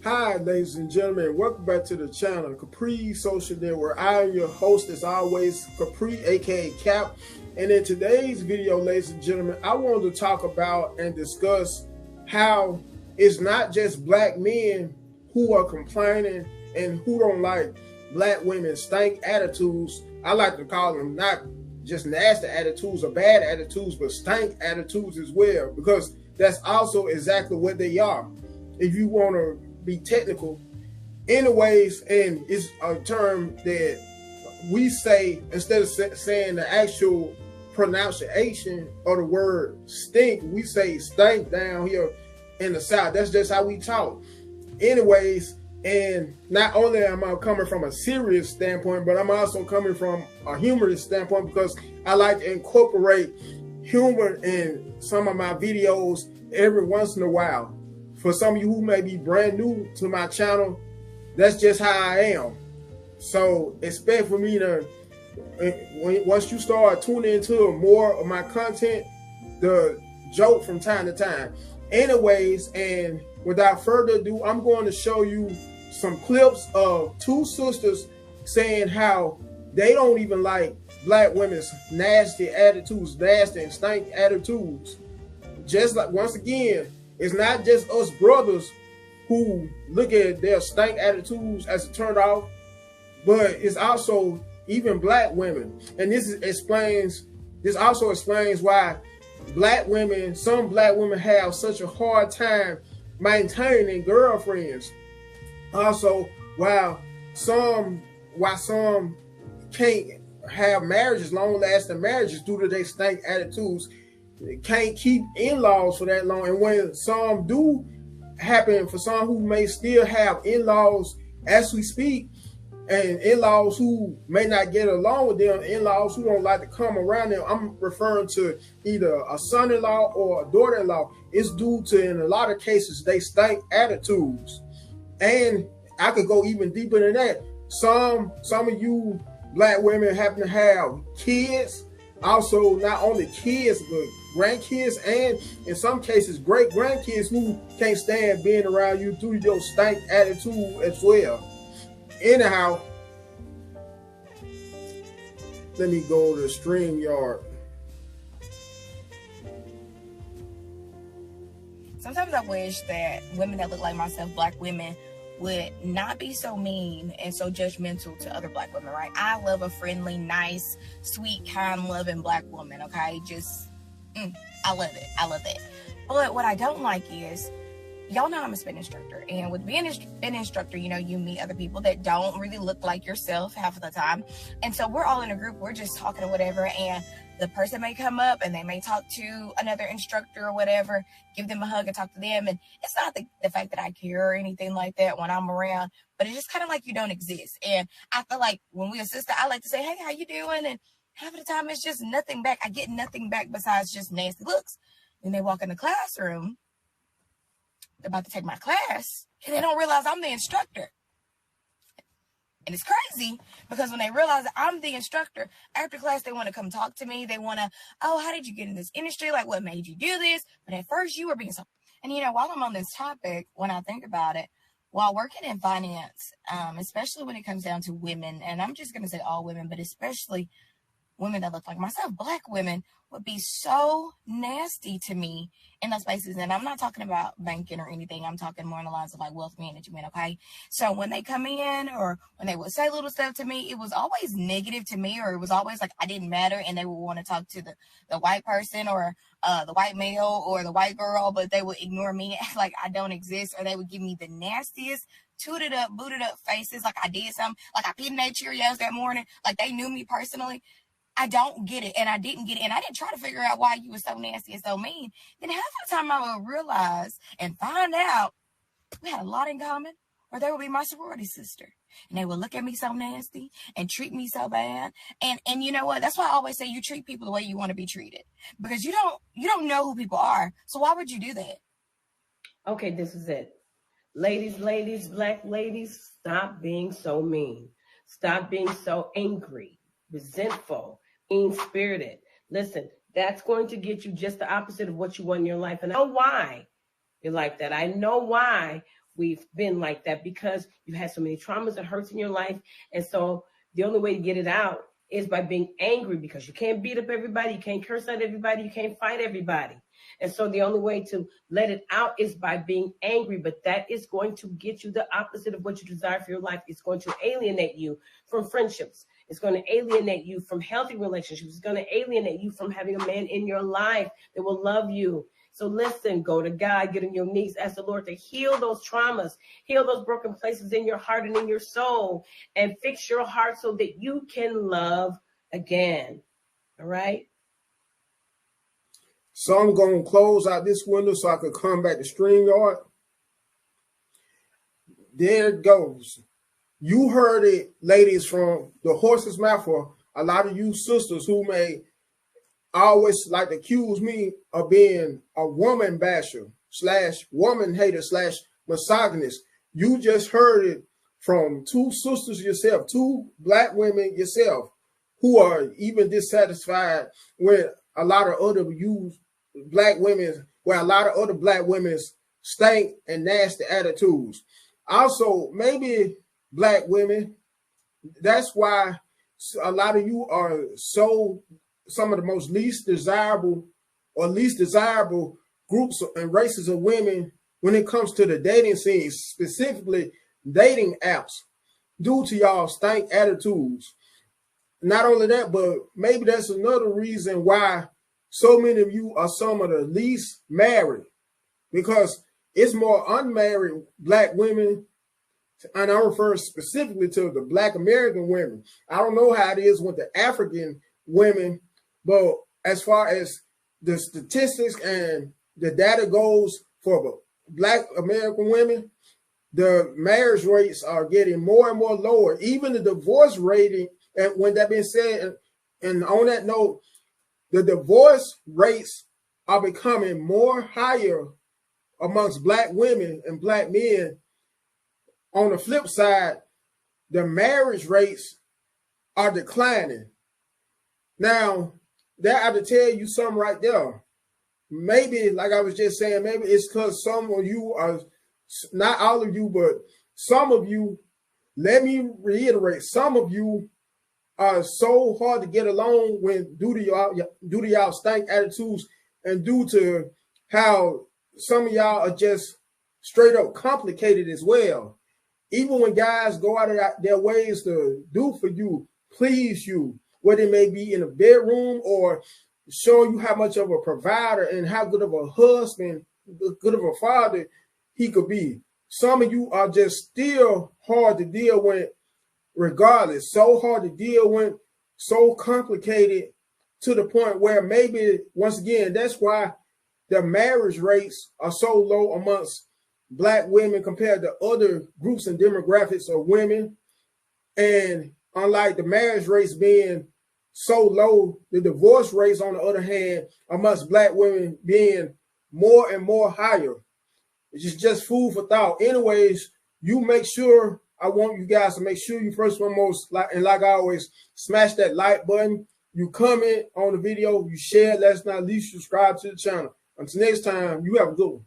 Hi, ladies and gentlemen. Welcome back to the channel, Capri Social Network. I am your host, as always, Capri, aka Cap. And in today's video, ladies and gentlemen, I wanted to talk about and discuss how it's not just black men who are complaining and who don't like black women's stank attitudes. I like to call them not just nasty attitudes or bad attitudes, but stank attitudes as well, because that's also exactly what they are. If you want to be technical anyways, and it's a term that we say instead of saying the actual pronunciation of the word stink, we say stank down here in the South. That's just how we talk anyways. And not only am I coming from a serious standpoint, but I'm also coming from a humorous standpoint, because I like to incorporate humor in some of my videos every once in a while. For some of you who may be brand new to my channel, that's just how I am. So expect for me to, once you start tuning into more of my content, the joke from time to time. Anyways, and without further ado, I'm going to show you some clips of two sisters saying how they don't even like black women's nasty attitudes, nasty and stank attitudes. Just like, once again, it's not just us brothers who look at their stank attitudes as a turn off, but it's also even black women. And this also explains why black women, some black women, have such a hard time maintaining girlfriends. Also, why some can't have marriages, long-lasting marriages, due to their stank attitudes. They can't keep in-laws for that long. And when some do happen, for some who may still have in-laws as we speak, and in-laws who may not get along with them, in-laws who don't like to come around them, I'm referring to either a son-in-law or a daughter-in-law, it's due to, in a lot of cases, they stank attitudes. And I could go even deeper than that. Some of you black women happen to have kids, also not only kids, but grandkids, and in some cases great grandkids who can't stand being around you due to your stank attitude as well. Anyhow, let me go to StreamYard. Sometimes I wish that women that look like myself, black women, would not be so mean and so judgmental to other black women, right? I love a friendly, nice, sweet, kind, loving black woman, okay? I love it. I love it. But what I don't like is, y'all know I'm a spin instructor. And with being a spin instructor, you know, you meet other people that don't really look like yourself half of the time. And so we're all in a group. We're just talking or whatever. And the person may come up and they may talk to another instructor or whatever, give them a hug and talk to them. And it's not the fact that I care or anything like that when I'm around, but it's just kind of like you don't exist. And I feel like when we assist, I like to say, hey, how you doing? And half of the time it's just nothing back. I get nothing back besides just nasty looks. Then they walk in the classroom, they're about to take my class, and they don't realize I'm the instructor. And it's crazy, because when they realize that I'm the instructor, after class, they want to come talk to me. They want to, oh, how did you get in this industry? Like, what made you do this? But at first, you were being so. And, you know, while I'm on this topic, when I think about it, while working in finance, especially when it comes down to women, and I'm just going to say all women, but especially women that look like myself, black women, would be so nasty to me in those spaces. And I'm not talking about banking or anything. I'm talking more on the lines of like wealth management, okay? So when they come in or when they would say little stuff to me, it was always negative to me, or it was always like I didn't matter, and they would want to talk to the white person or the white male or the white girl, but they would ignore me like I don't exist, or they would give me the nastiest tooted up, booted up faces like I did something, like I peed in their Cheerios that morning, like they knew me personally. I don't get it, and I didn't get it, and I didn't try to figure out why you were so nasty and so mean. Then half of the time I would realize and find out we had a lot in common, or they would be my sorority sister, and they would look at me so nasty and treat me so bad. And you know what? That's why I always say you treat people the way you want to be treated, because you don't know who people are. So why would you do that? Okay, this is it. Ladies, black ladies, stop being so mean. Stop being so angry, resentful, mean-spirited. Listen, that's going to get you just the opposite of what you want in your life. And I know why you're like that. I know why we've been like that because you've had so many traumas and hurts in your life. And so the only way to get it out is by being angry, because you can't beat up everybody, you can't curse at everybody, you can't fight everybody. And so the only way to let it out is by being angry. But that is going to get you the opposite of what you desire for your life. It's going to alienate you from friendships. It's going to alienate you from healthy relationships. It's going to alienate you from having a man in your life that will love you. So listen, go to God, get on your knees, ask the Lord to heal those traumas, heal those broken places in your heart and in your soul, and fix your heart so that you can love again. All right? So I'm going to close out this window so I could come back to StreamYard. There it goes. You heard it, ladies, from the horse's mouth, for a lot of you sisters who may always like to accuse me of being a woman basher / woman hater / misogynist. You just heard it from two sisters yourself, two black women yourself, who are even dissatisfied with a lot of other black women, where a lot of other black women's stank and nasty attitudes. Also, maybe black women, that's why a lot of you are some of the most least desirable groups and races of women when it comes to the dating scene, specifically dating apps, due to y'all stank attitudes. Not only that, but maybe that's another reason why so many of you are some of the least married, because it's more unmarried black women, and I refer specifically to the black American women. I don't know how it is with the African women, but as far as the statistics and the data goes for black American women, the marriage rates are getting more and more lower. Even the divorce rating, and when that being said, and on that note, the divorce rates are becoming more higher amongst black women and black men. On the flip side, the marriage rates are declining. Now, that I have to tell you something right there. Maybe, like I was just saying, maybe it's because some of you are, not all of you, but some of you, let me reiterate, some of you are so hard to get along when due to y'all stank attitudes, and due to how some of y'all are just straight up complicated as well. Even when guys go out of their ways to do for you, please you, whether it may be in a bedroom or show you how much of a provider and how good of a husband, good of a father he could be. Some of you are just still hard to deal with regardless. So hard to deal with, so complicated, to the point where maybe, once again, that's why the marriage rates are so low amongst black women compared to other groups and demographics of women. And unlike the marriage rates being so low, the divorce rates, on the other hand, amongst black women being more and more higher. It's just food for thought. Anyways, you make sure, I want you guys to make sure you first and foremost, like I always, smash that like button. You comment on the video, you share, last but not least, subscribe to the channel. Until next time, you have a good one.